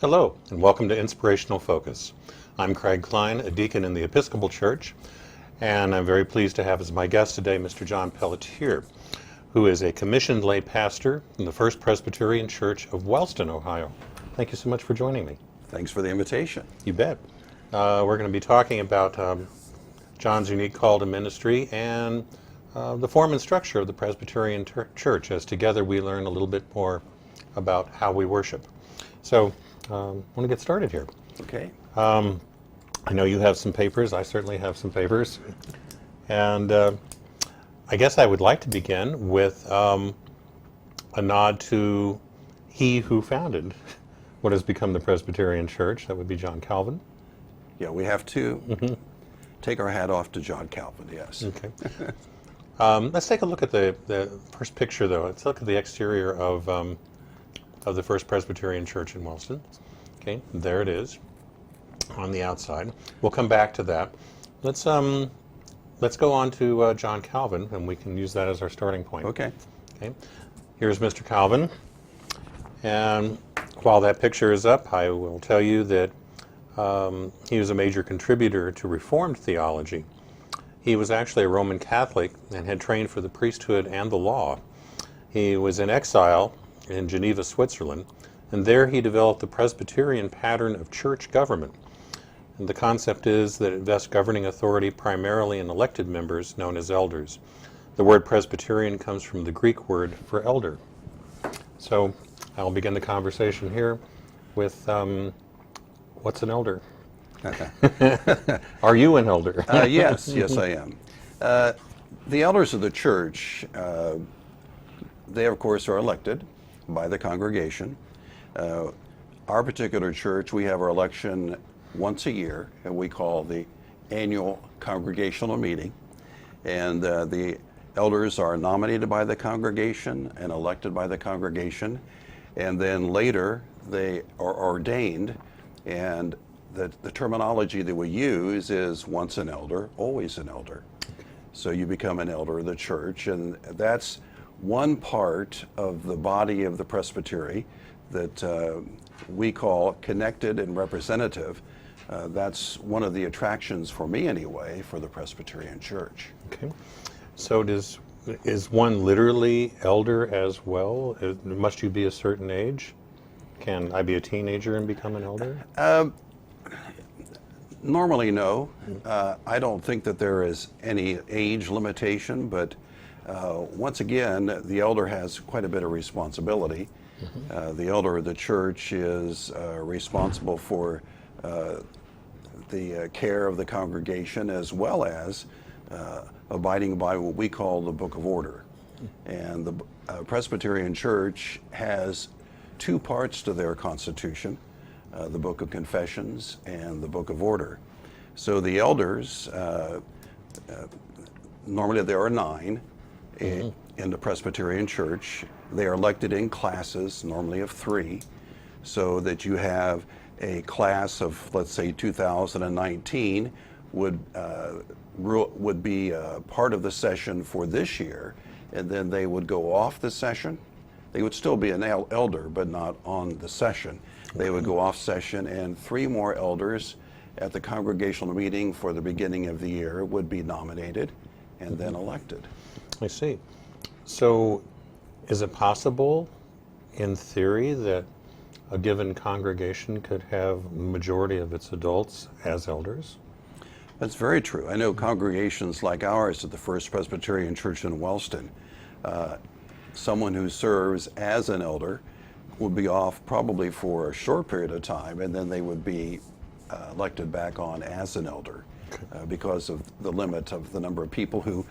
Hello, and welcome to Inspirational Focus. I'm Craig Klein, a deacon in the Episcopal Church, and I'm very pleased to have as my guest today Mr. John Pelletier, who is a commissioned lay pastor in the First Presbyterian Church of Wellston, Ohio. Thank you so much for joining me. Thanks for the invitation. You bet. We're going to be talking about John's unique call to ministry and the form and structure of the Presbyterian Church, as together we learn a little bit more about how we worship. So, I want to get started here. Okay. I know you have some papers. I certainly have some papers. And I guess I would like to begin with a nod to he who founded what has become the Presbyterian Church. That would be John Calvin. Yeah, we have to take our hat off to John Calvin, yes. Okay. Let's take a look at the first picture, though. Let's look at the exterior of the First Presbyterian Church in Wellston. Okay, there it is on the outside. We'll come back to that. Let's go on to John Calvin, and we can use that as our starting point. Okay. Okay. Here's Mr. Calvin, and while that picture is up, I will tell you that he was a major contributor to Reformed theology. He was actually a Roman Catholic and had trained for the priesthood and the law. He was in exile in Geneva, Switzerland, and there he developed the Presbyterian pattern of church government. And the concept is that it vests governing authority primarily in elected members known as elders. The word Presbyterian comes from the Greek word for elder. So I'll begin the conversation here with what's an elder? Are you an elder? Yes, I am. The elders of the church, they of course are elected by the congregation. Our particular church, we have our election once a year, and we call the annual congregational meeting. And the elders are nominated by the congregation and elected by the congregation. And then later they are ordained, and the terminology that we use is once an elder, always an elder. So you become an elder of the church, and that's one part of the body of the presbytery that we call connected and representative. That's one of the attractions for me anyway for the Presbyterian Church. Okay. So is one literally elder as well? Must you be a certain age? Can I be a teenager and become an elder? Normally, no. I don't think that there is any age limitation, but once again, the elder has quite a bit of responsibility. The elder of the church is responsible for the care of the congregation, as well as abiding by what we call the Book of Order. And the Presbyterian Church has two parts to their constitution, the Book of Confessions and the Book of Order. So the elders, normally there are 9 in the Presbyterian Church. They are elected in classes, normally of 3, so that you have a class of, let's say, 2019 would be part of the session for this year, and then they would go off the session. They would still be an elder, but not on the session. They would go off session, and 3 more elders at the congregational meeting for the beginning of the year would be nominated and then elected. I see. So is it possible, in theory, that a given congregation could have the majority of its adults as elders? That's very true. I know congregations like ours at the First Presbyterian Church in Wellston, someone who serves as an elder would be off probably for a short period of time, and then they would be elected back on as an elder because of the limit of the number of people who,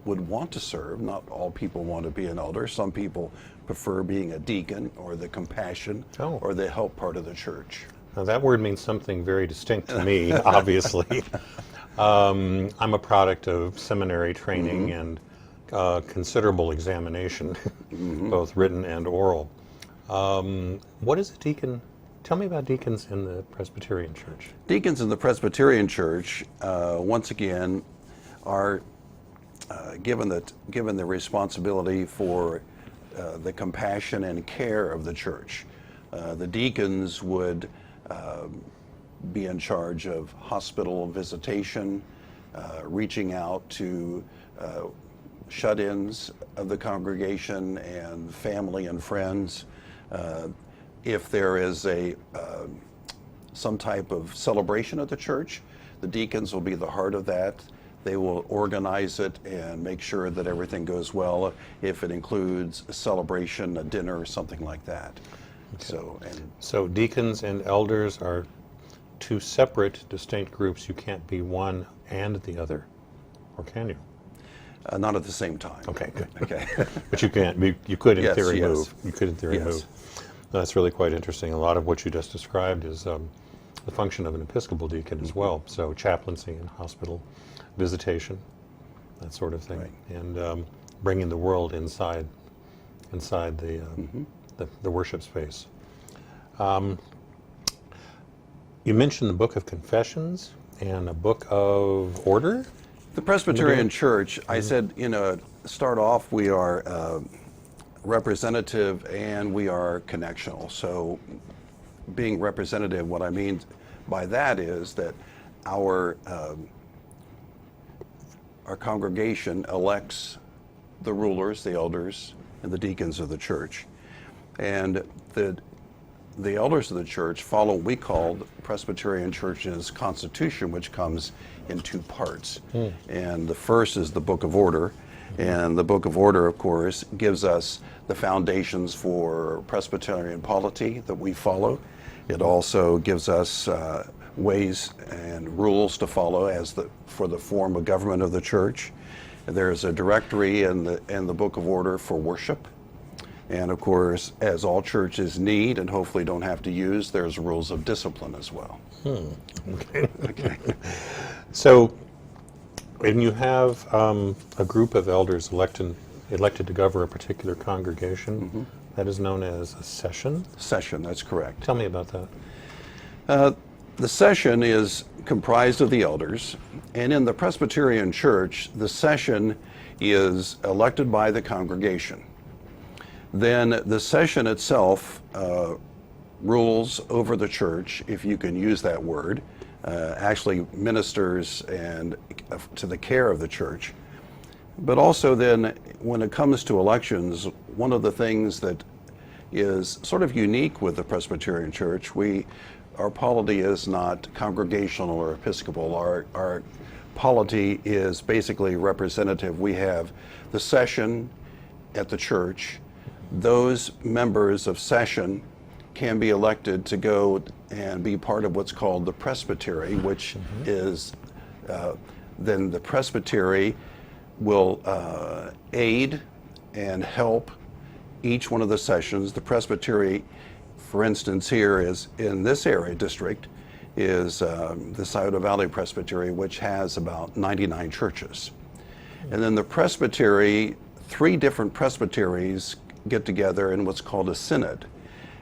would want to serve. Not all people want to be an elder. Some people prefer being a deacon or the compassion or the help part of the church. Now that word means something very distinct to me, obviously. I'm a product of seminary training and considerable examination, both written and oral. What is a deacon? Tell me about deacons in the Presbyterian Church. Deacons in the Presbyterian Church, once again, are given the responsibility for the compassion and care of the church. The deacons would be in charge of hospital visitation, reaching out to shut-ins of the congregation and family and friends. If there is some type of celebration at the church, the deacons will be the heart of that. They will organize it and make sure that everything goes well, if it includes a celebration, a dinner, or something like that. Okay. So deacons and elders are two separate, distinct groups. You can't be one and the other, or can you? Not at the same time. Okay, good. Okay. But you can't. You could, in Yes, theory, yes. move. You could, in theory, Yes. move. That's really quite interesting. A lot of what you just described is the function of an Episcopal deacon as well. So chaplaincy in hospital, visitation, that sort of thing, Right. and bringing the world inside the worship space. You mentioned the Book of Confessions and a Book of Order. The Presbyterian Church, I said, start off, we are representative and we are connectional. So being representative, what I mean by that is that our congregation elects the rulers, the elders, and the deacons of the church. And the elders of the church follow what we call the Presbyterian Church's constitution, which comes in two parts. And the first is the Book of Order. And the Book of Order, of course, gives us the foundations for Presbyterian polity that we follow. It also gives us ways and rules to follow for the form of government of the church. There's a directory in the Book of Order for worship. And of course, as all churches need and hopefully don't have to use, there's rules of discipline as well. Okay. Okay. So, when you have a group of elders elected to govern a particular congregation, that is known as a session? Session, that's correct. Tell me about that. The session is comprised of the elders, and in the Presbyterian Church, the session is elected by the congregation. Then the session itself rules over the church, if you can use that word, actually ministers and to the care of the church. But also then, when it comes to elections, one of the things that is sort of unique with the Presbyterian Church, our polity is not congregational or Episcopal. Our polity is basically representative. We have the session at the church. Those members of session can be elected to go and be part of what's called the presbytery, which is then the presbytery will aid and help each one of the sessions. The presbytery, for instance, here is in this area district is the Scioto Valley Presbytery, which has about 99 churches. And then the presbytery, 3 different presbyteries get together in what's called a synod.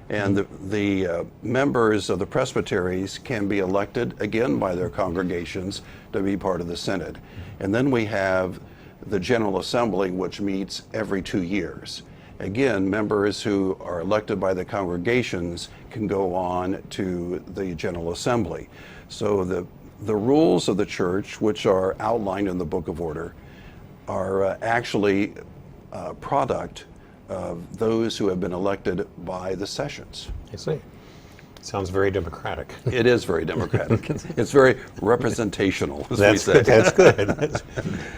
And the members of the presbyteries can be elected again by their congregations to be part of the synod. And then we have the General Assembly, which meets every 2 years. Again, members who are elected by the congregations can go on to the General Assembly. So the rules of the church, which are outlined in the Book of Order, are actually a product of those who have been elected by the sessions. I see. Sounds very democratic. It is very democratic. It's very representational, as That's we say. good. That's good.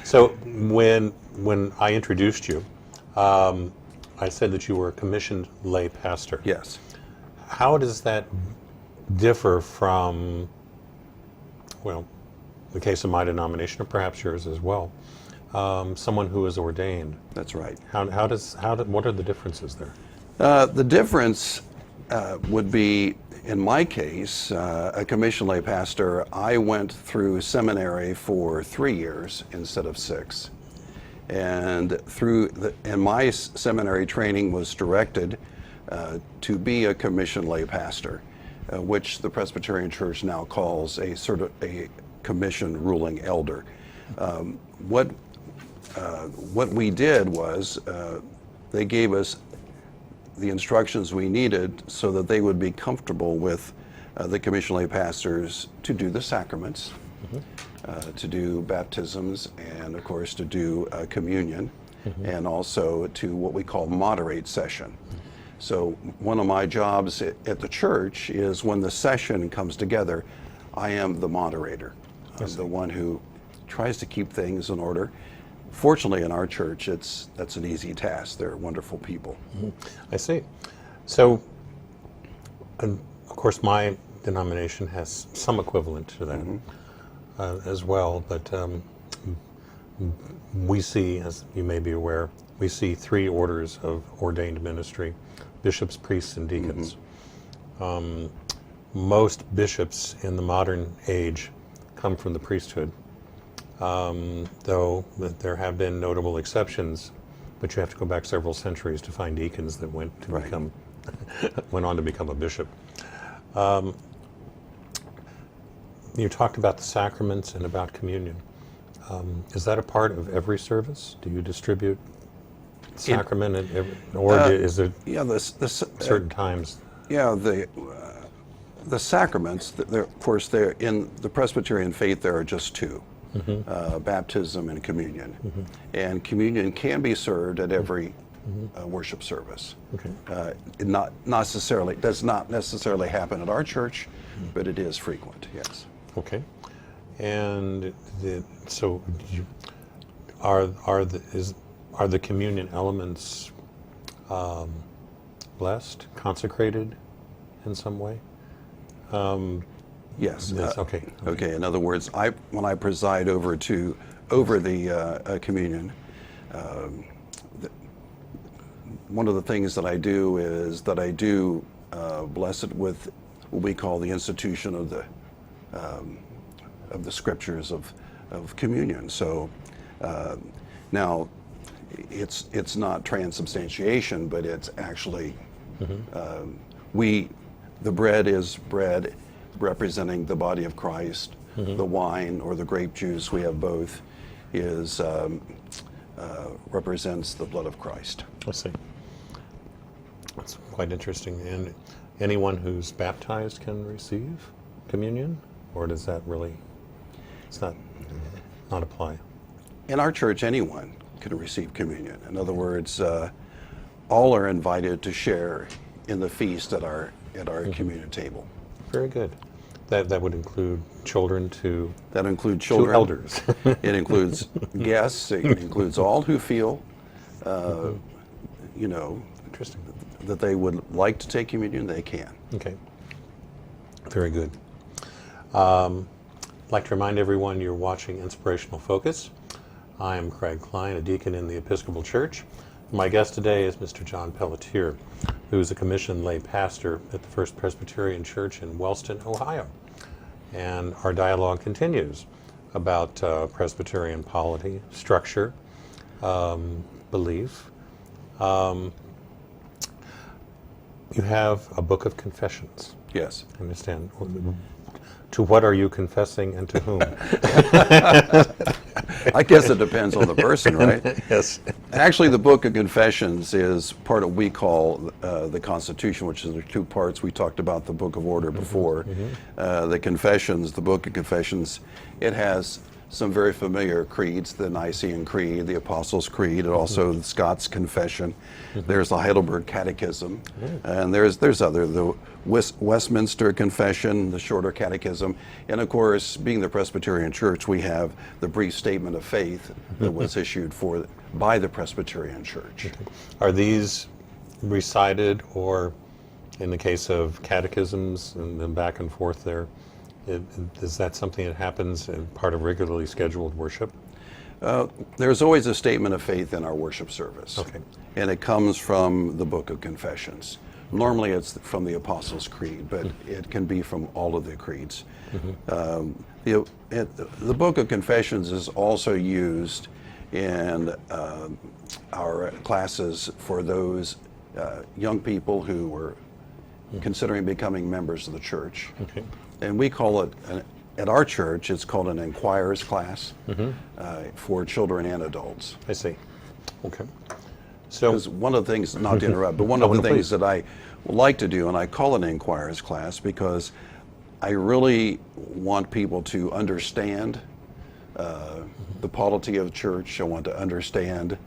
So when I introduced you, I said that you were a commissioned lay pastor. Yes. How does that differ from, well, the case of my denomination, or perhaps yours as well, someone who is ordained? That's right. What are the differences there? The difference would be, in my case, a commissioned lay pastor, I went through seminary for 3 years instead of 6. And my seminary training was directed to be a commissioned lay pastor, which the Presbyterian Church now calls a commissioned ruling elder. What we did was they gave us the instructions we needed so that they would be comfortable with the commissioned lay pastors to do the sacraments, to do baptisms, and of course to do communion, and also to what we call moderate session. So one of my jobs at the church is when the session comes together, I am the moderator. I'm the one who tries to keep things in order. Fortunately, in our church, that's an easy task. They're wonderful people. I see. So, of course, my denomination has some equivalent to that as well, but we see, as you may be aware, we see 3 orders of ordained ministry: bishops, priests, and deacons. Most bishops in the modern age come from the priesthood, though there have been notable exceptions, but you have to go back several centuries to find deacons that went on to become a bishop. You talked about the sacraments and about communion. Is that a part of every service? Do you distribute sacrament at every, or is it certain times? Yeah, the sacraments, of course, they're in the Presbyterian faith, there are just 2, baptism and communion. And communion can be served at every worship service. It does not necessarily happen at our church, but it is frequent, yes. Okay. And so are the communion elements blessed, consecrated in some way? Yes. Okay. Okay. In other words, when I preside over the communion, one of the things that I do is that I do bless it with what we call the institution of the scriptures of communion. So now it's not transubstantiation, but it's actually the bread is bread representing the body of Christ. The wine or the grape juice, we have both, is represents the blood of Christ. I see. That's quite interesting. And anyone who's baptized can receive communion, or does that really not apply? In our church, anyone can receive communion. In other words, all are invited to share in the feast at our communion table. Very good. That would include children to... That includes children. To elders. It includes guests. It includes all who feel, Interesting. that they would like to take communion, they can. Okay. Very good. I'd like to remind everyone you're watching Inspirational Focus. I am Klein, a deacon in the Episcopal Church. My guest today is Mr. John Pelletier, who is a commissioned lay pastor at the First Presbyterian Church in Wellston, Ohio. And our dialogue continues about Presbyterian polity, structure, belief. You have a book of confessions. Yes. I understand. To what are you confessing and to whom? I guess it depends on the person, right? Yes. Actually, the Book of Confessions is part of what we call the Constitution, which is the 2 parts. We talked about the Book of Order before. The Confessions, the Book of Confessions, it has some very familiar creeds: the Nicene Creed, the Apostles' Creed, and also the Scots Confession. There's the Heidelberg Catechism, and there's other, the Westminster Confession, the Shorter Catechism, and of course, being the Presbyterian Church, we have the Brief Statement of Faith that was issued by the Presbyterian Church. Are these recited, or in the case of catechisms and then back and forth there, is that something that happens as part of regularly scheduled worship? There's always a statement of faith in our worship service. Okay. And it comes from the Book of Confessions. Normally it's from the Apostles' Creed, but it can be from all of the creeds. The Book of Confessions is also used in our classes for those young people who were considering becoming members of the church. Okay. And we call it, at our church, it's called an inquirer's class for children and adults. I see. Okay. So, Because one of the things, not to interrupt, but one of the things that I like to do, and I call it an inquirer's class, because I really want people to understand the polity of the church. I want to understand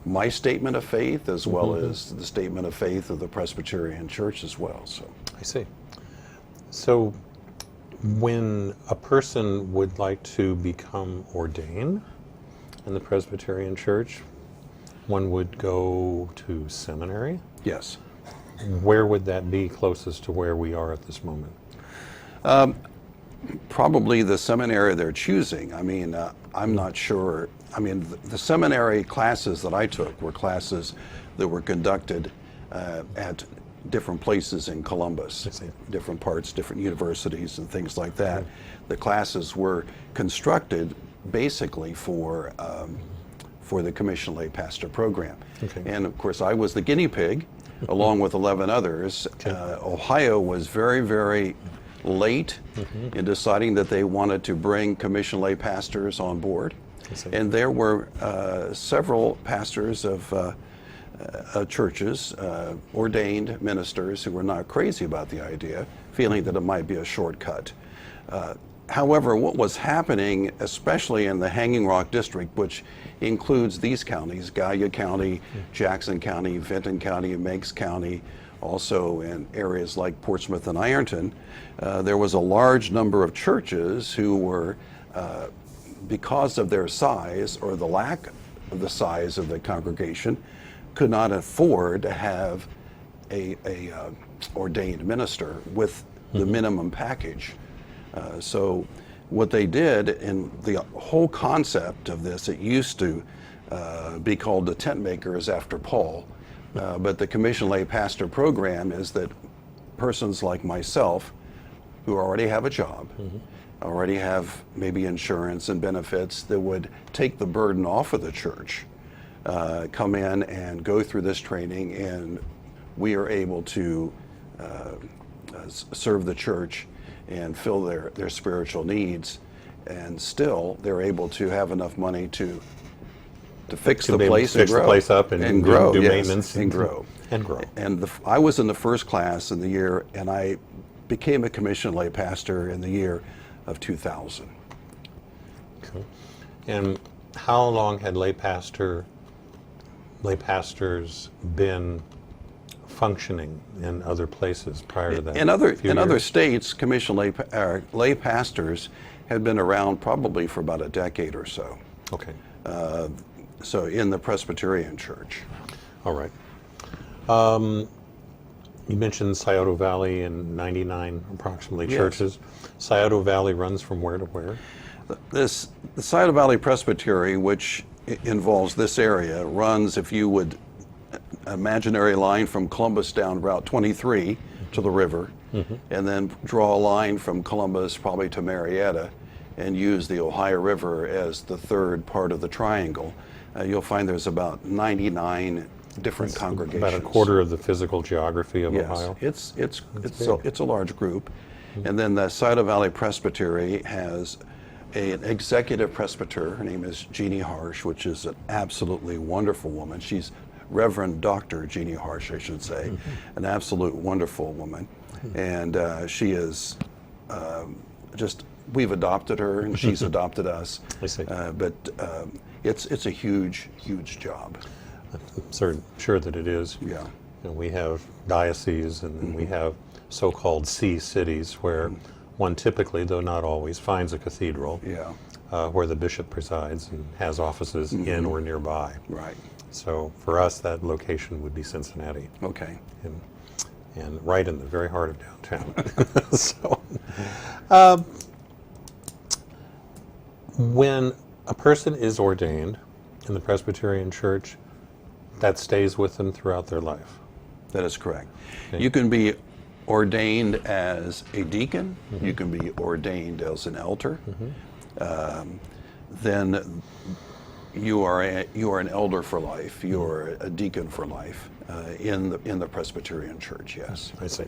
my statement of faith as well as the statement of faith of the Presbyterian Church as well. So I see. So when a person would like to become ordained in the Presbyterian Church, one would go to seminary. yes. Where would that be closest to where we are at this moment? Probably the seminary they're choosing. I mean, I'm not sure. I mean, the seminary classes that I took were classes that were conducted at different places in Columbus, different parts, different universities and things like that. The classes were constructed basically for the Commissioned Lay Pastor program. Okay. And of course, I was the guinea pig, along with 11 others. Ohio was very, very late in deciding that they wanted to bring commissioned lay pastors on board. And there were several pastors of churches, ordained ministers who were not crazy about the idea, feeling that it might be a shortcut. However, what was happening, especially in the Hanging Rock District, which includes these counties, Gallia County, Jackson County, Vinton County, Meigs County, also in areas like Portsmouth and Ironton, there was a large number of churches who were, because of their size or the lack of the size of the congregation, could not afford to have a ordained minister with the minimum package. So what they did, in the whole concept of this, it used to be called the tent makers after Paul, but the Commissioned Lay Pastor program is that persons like myself who already have a job, already have maybe insurance and benefits that would take the burden off of the church, come in and go through this training, and we are able to serve the church and fill their spiritual needs, and still they're able to have enough money to fix the place and grow. Fix the place up and grow, do yes, maintenance and grow. And grow. And I was in the first class in the year, and I became a commissioned lay pastor in the year of 2000. Okay. And how long had lay pastors been functioning in other places prior to that? In other states, commissioned lay pastors had been around probably for about a decade or so. Okay. So in the Presbyterian Church. All right. You mentioned Scioto Valley and 99 approximately churches. Scioto Valley runs from where to where? The Scioto Valley Presbytery, which involves this area, runs, if you would, imaginary line from Columbus down Route 23 to the river, and then draw a line from Columbus probably to Marietta, and use the Ohio River as the third part of the triangle. You'll find there's about 99 different congregations. About a quarter of the physical geography of Ohio. Yes, it's a large group. And then the Scioto Valley Presbytery has an executive presbyter. Her name is Jeannie Harsh, which is an absolutely wonderful woman. She's Reverend Dr. Jeannie Harsh, I should say, an absolute wonderful woman. And she is we've adopted her, and she's adopted us. I see. But it's a huge, huge job. I'm sure that it is. Yeah. And we have dioceses, and we have so-called see cities where one typically, though not always, finds a cathedral where the bishop presides and has offices in or nearby. Right. So for us, that location would be Cincinnati. Okay. And right in the very heart of downtown. So, when a person is ordained in the Presbyterian Church, that stays with them throughout their life. That is correct. Okay. You can be ordained as a deacon. You can be ordained as an elder. Then you are an elder for life. You are a deacon for life in the Presbyterian Church. Yes. I see.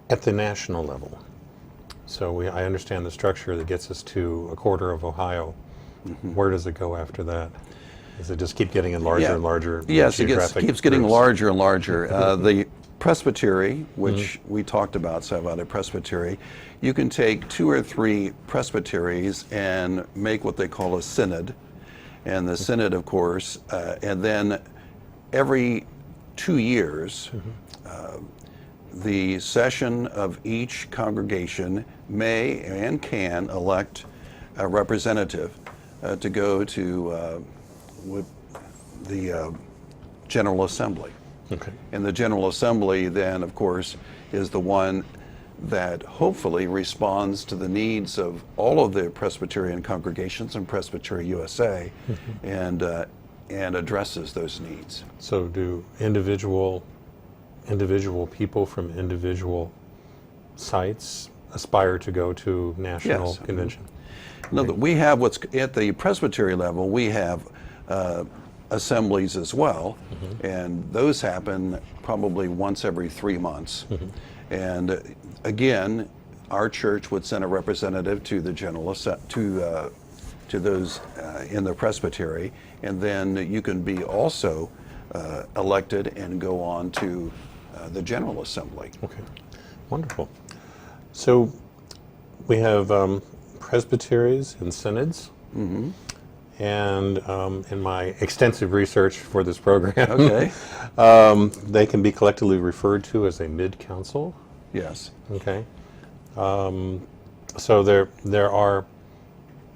At the national level, So I understand the structure that gets us to a quarter of Ohio. Where does it go after that? Does it just keep getting larger and larger? Yes, it keeps getting groups? larger and larger. The presbytery, which we talked about, Savada Presbytery, you can take 2 or 3 presbyteries and make what they call a synod. And the synod, of course, and then every 2 years, the session of each congregation may and can elect a representative to go to the General Assembly. Okay. And the General Assembly then, of course, is the one that hopefully responds to the needs of all of the Presbyterian congregations in Presbytery USA and addresses those needs. So do individual people from individual sites aspire to go to national Yes. convention? No, we have what's at the presbytery level. We have assemblies as well, and those happen probably once every 3 months. And again, our church would send a representative to the general to those in the presbytery, and then you can be also elected and go on to the General Assembly. Okay, wonderful. So we have presbyteries and synods, and in my extensive research for this program, Okay. They can be collectively referred to as a mid-council. Yes. Okay, so there are,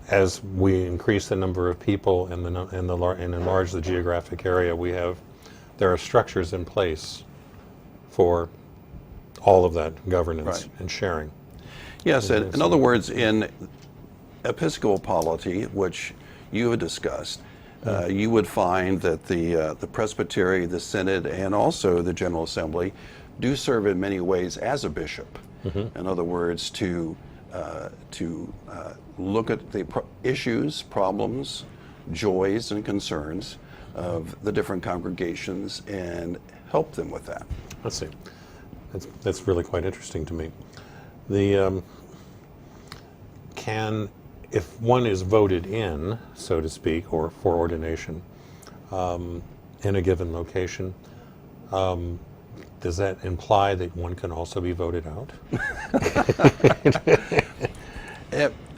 as we increase the number of people and enlarge the geographic area, there are structures in place for all of that governance and sharing. Yes, and in other words, in Episcopal polity, which you had discussed, you would find that the presbytery, the synod, and also the General Assembly do serve in many ways as a bishop. In other words, to look at the issues, problems, joys, and concerns of the different congregations and help them with that. Let's see. That's really quite interesting to me. If one is voted in, so to speak, or for ordination in a given location, does that imply that one can also be voted out?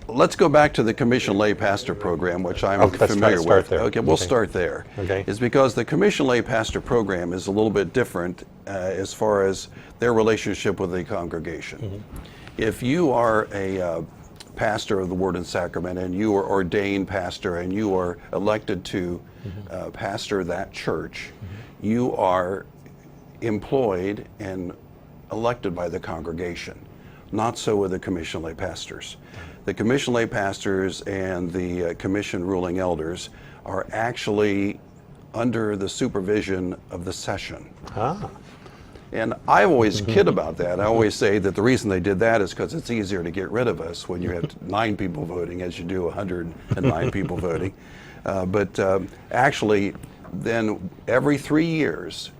Let's go back to the Commission Lay Pastor program, which I'm familiar with. There. Okay, we'll start there. Okay. Is because the Commission Lay Pastor program is a little bit different as far as their relationship with the congregation. If you are a pastor of the Word and Sacrament and you are ordained pastor and you are elected to pastor that church, you are employed and elected by the congregation. Not so with the Commission Lay Pastors. The Commission Lay Pastors and the Commission Ruling Elders are actually under the supervision of the session. And I always kid about that. I always say that the reason they did that is because it's easier to get rid of us when you have 9 people voting as you do 109 people voting. But actually, then every 3 years,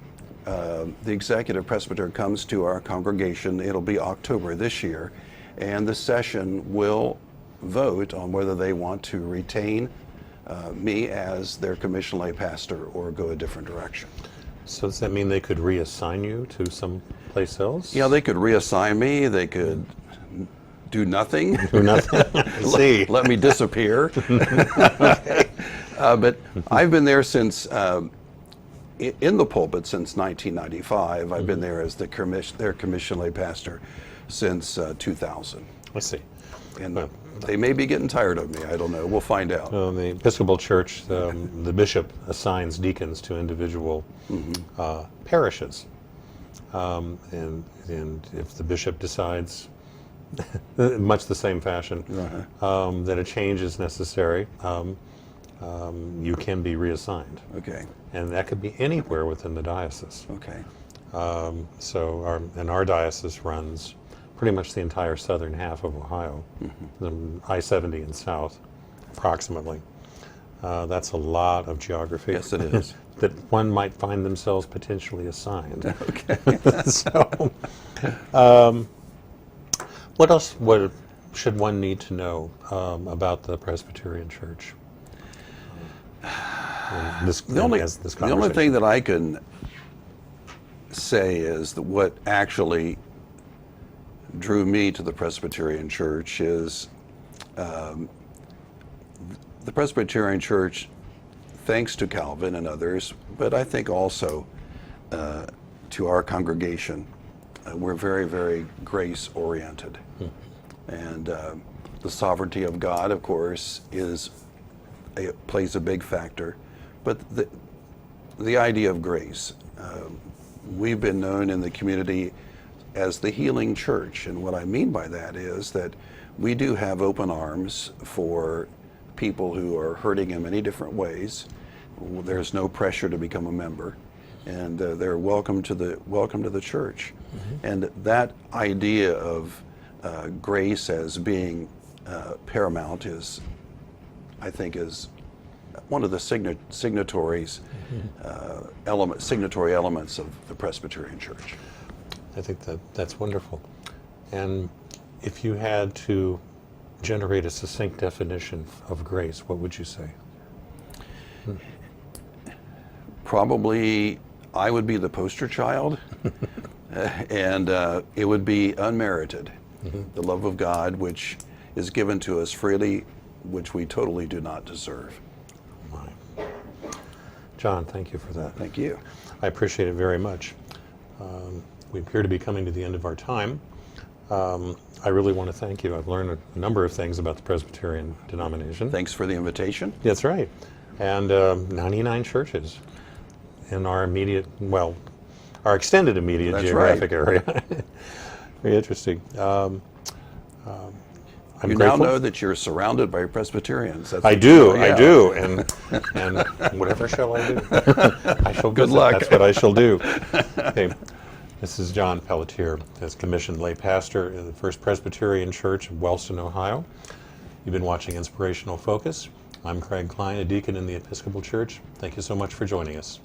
the executive presbyter comes to our congregation. It'll be October this year, and the session will vote on whether they want to retain me as their Commission Lay Pastor or go a different direction. So does that mean they could reassign you to some place else? Yeah, they could reassign me. They could do nothing. Do nothing? See. Let me disappear. But I've been there since, in the pulpit since 1995. I've been there as their Commission Lay Pastor since 2000. I see. And they may be getting tired of me. I don't know. We'll find out. The Episcopal Church, the bishop assigns deacons to individual parishes. And if the bishop decides, much the same fashion, that a change is necessary, you can be reassigned. Okay. And that could be anywhere within the diocese. Okay. Our diocese runs pretty much the entire southern half of Ohio, I-70 and south, approximately. That's a lot of geography. Yes, it is. That one might find themselves potentially assigned. Okay. So, what else? should one need to know about the Presbyterian Church? The only thing that I can say is that what actually drew me to the Presbyterian Church is the Presbyterian Church, thanks to Calvin and others, but I think also to our congregation, we're very, very grace-oriented. And the sovereignty of God, of course, plays a big factor. But the idea of grace, we've been known in the community as the healing church. And what I mean by that is that we do have open arms for people who are hurting in many different ways. There's no pressure to become a member, and they're welcome to the church. Mm-hmm. And that idea of grace as being paramount I think is one of the signatory elements of the Presbyterian Church. I think that's wonderful. And if you had to generate a succinct definition of grace, what would you say? Probably I would be the poster child, and it would be unmerited. Mm-hmm. The love of God, which is given to us freely, which we totally do not deserve. John, thank you for that. Thank you. I appreciate it very much. We appear to be coming to the end of our time. I really want to thank you. I've learned a number of things about the Presbyterian denomination. Thanks for the invitation. That's right. And 99 churches in our immediate, well, our extended immediate That's geographic right. area. Very interesting. I'm you grateful. Now know that you're surrounded by Presbyterians. I do, and whatever shall I do? I shall Good visit. luck. That's what I shall do. Okay. This is John Pelletier, as commissioned lay pastor in the First Presbyterian Church of Wellston, Ohio. You've been watching Inspirational Focus. I'm Klein, a deacon in the Episcopal Church. Thank you so much for joining us.